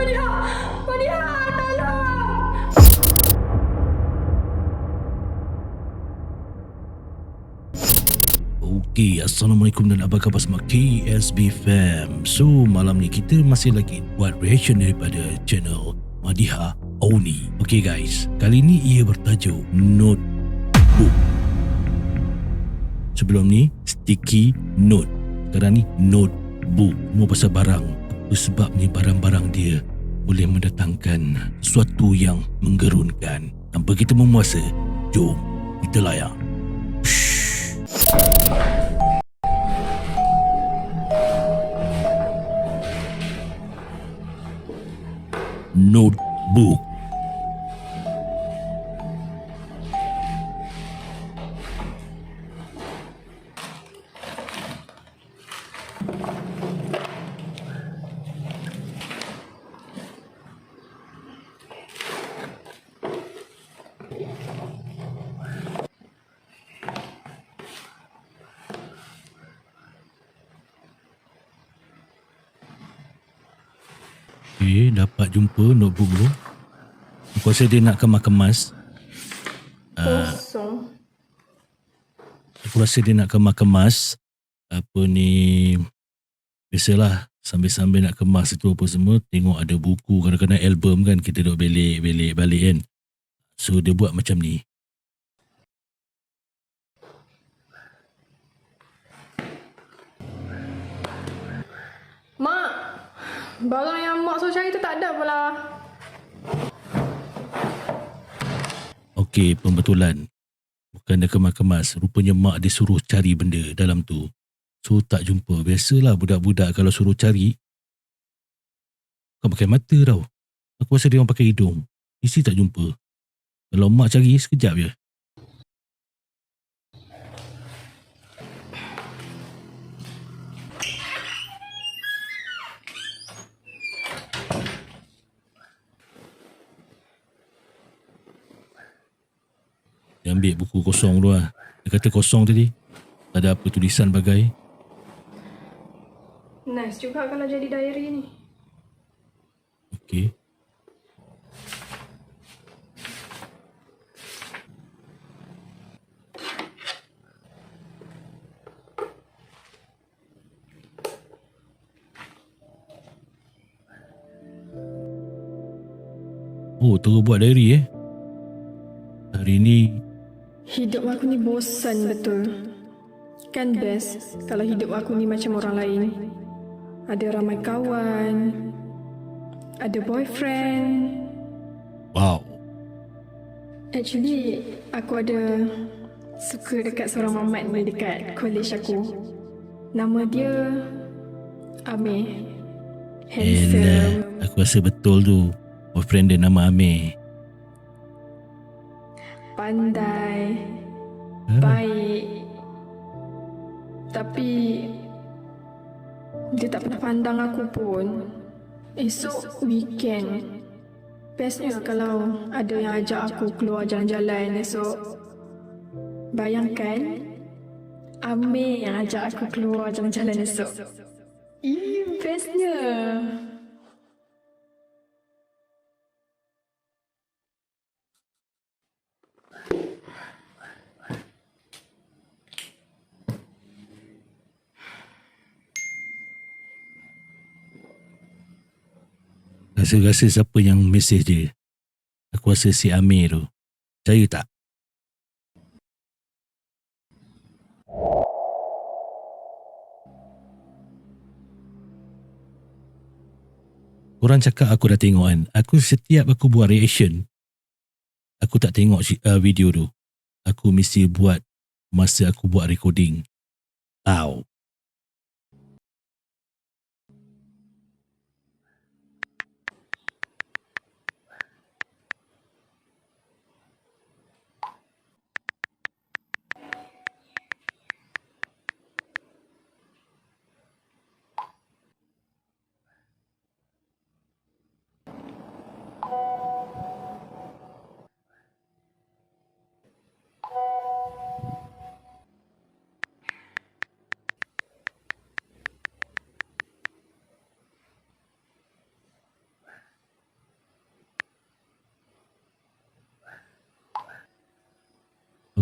Maria! Maria, tolong! Okey, Assalamualaikum dan apa khabar semua KSB Fam. So, malam ni kita masih lagi buat reaction daripada channel Madiha Auni. Okey guys, kali ni ia bertajuk Notebook. Sebelum ni Sticky Note. Sekarang ni Notebook. Semua pasal barang. Apa sebab ni barang-barang dia boleh mendatangkan sesuatu yang menggerunkan. Tanpa kita memuasa, jom kita layan. Notebook. Okay, dapat jumpa notebook tu. Aku rasa dia nak kemas-kemas. Kosong. Aku rasa dia nak kemas-kemas. Apa ni, biasalah sambil-sambil nak kemas itu apa semua, tengok ada buku, kadang-kadang album kan, kita duk belik balik kan. So dia buat macam ni. Mak, barang yang mak suruh cari tu tak ada pula. Okey, pembetulan. Bukan dia kemas-kemas. Rupanya mak dia suruh cari benda dalam tu. So tak jumpa. Biasalah budak-budak kalau suruh cari, kau pakai mata tau. Aku rasa dia orang pakai hidung. Isi tak jumpa. Kalau mak cari, sekejap je. Dia ambil buku kosong tu lah. Dia kata kosong tadi. Tak ada apa tulisan bagai. Nice juga kalau jadi diary ni. Okey. Oh, terus buat diary eh. Hari ni Hidup aku ni bosan betul. Kan best kalau hidup aku ni macam orang lain. Ada ramai kawan. Ada boyfriend. wow. Actually, aku ada suka dekat seorang mamat ni dekat college aku. Nama dia Amir. Handsome. Aku rasa betul tu. Boyfriend dia nama Amir. Pandai. Baik. Tapi dia tak pernah pandang aku pun. Esok weekend. Bestnya kalau ada yang ajak aku keluar jalan-jalan esok. Bayangkan Amir yang ajak aku keluar jalan-jalan esok. Bestnya. Rasa-rasa siapa yang mesej dia? Aku rasa si Amir tu. Percaya tak? Korang cakap aku dah tengok kan. Aku setiap aku buat reaction, aku tak tengok video tu. Aku mesti buat masa aku buat recording. Tahu.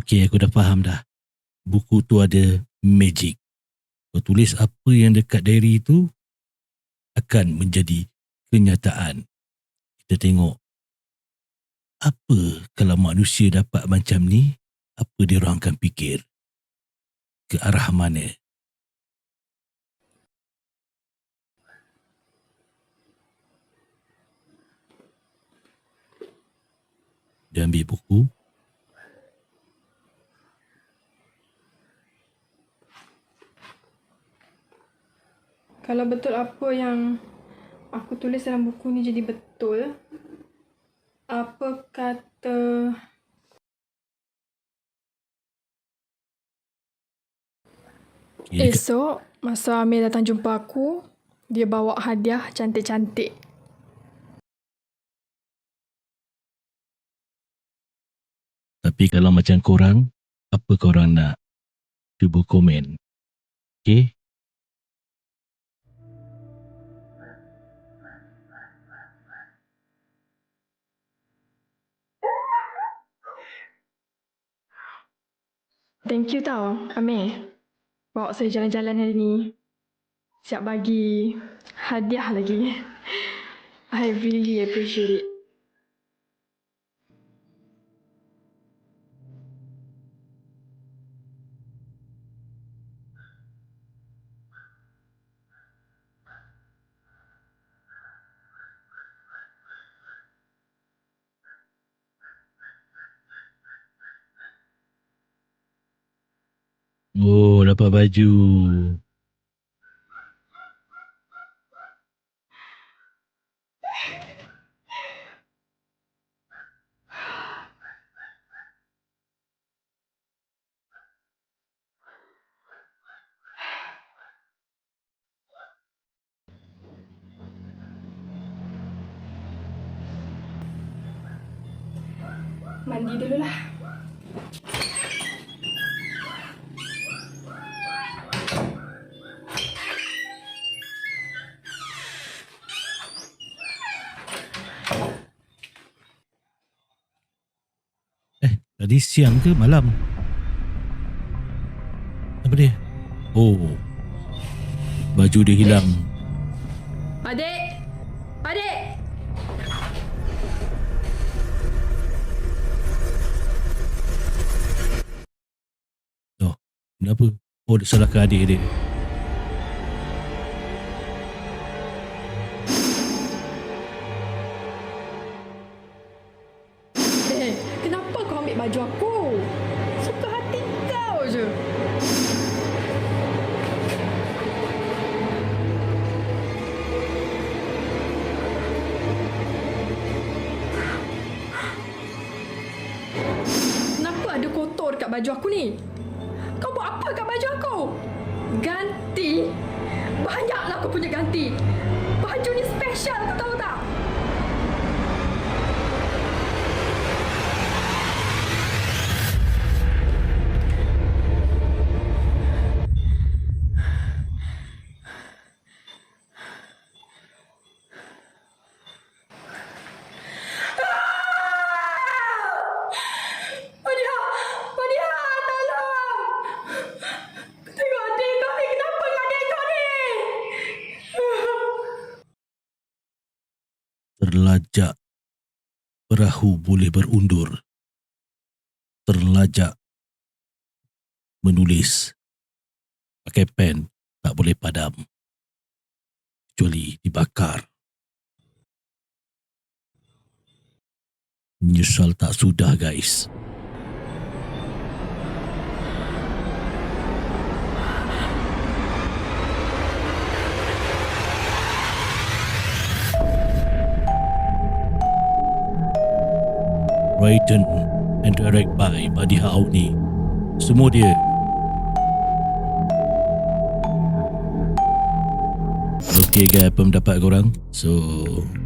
Okey, aku dah faham dah. Buku tu ada magic. Kau tulis apa yang dekat diary tu akan menjadi kenyataan. Kita tengok apa kalau manusia dapat macam ni, apa dia orang akan fikir? Ke arah mana? Dia ambil buku. Kalau betul apa yang aku tulis dalam buku ni jadi betul, apa kata esok masa Amir datang jumpa aku, dia bawa hadiah cantik-cantik. Tapi kalau macam korang, apa korang nak? Cuba komen. Okay? Thank you tau, Amir. Bawa saya jalan-jalan hari ni. Siap bagi hadiah lagi. I really appreciate it. Oh, dapat baju. Mandi dululah. Tadi siang ke malam? Apa dia? Oh, baju dia hilang. Adik! Adik! Oh, kenapa? Oh, dia salahkan adik dia. Kenapa kau ambil baju aku? Suka hati kau je. Kenapa ada kotor dekat baju aku ni? Kau buat apa kat baju aku? Ganti. Banyaklah aku punya ganti. Baju ni special, kau tahu tak? Terlajak perahu boleh berundur. Terlajak menulis pakai pen tak boleh padam kecuali dibakar. Menyesal tak sudah, guys. Written and direct by Badiha Auni. Semua dia. Okay guys, apa pendapat korang? So,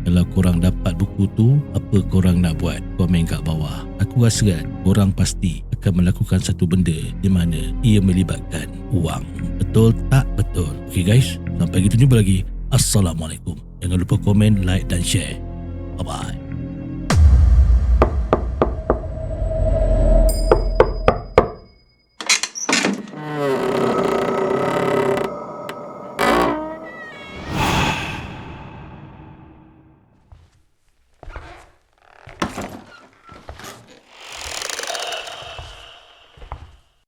kalau korang dapat buku tu, apa korang nak buat? Komen kat bawah. Aku rasa kan, korang pasti akan melakukan satu benda di mana ia melibatkan wang. Betul tak? Betul. Okay guys, sampai kita jumpa lagi. Assalamualaikum. Jangan lupa komen, like dan share. Bye-bye.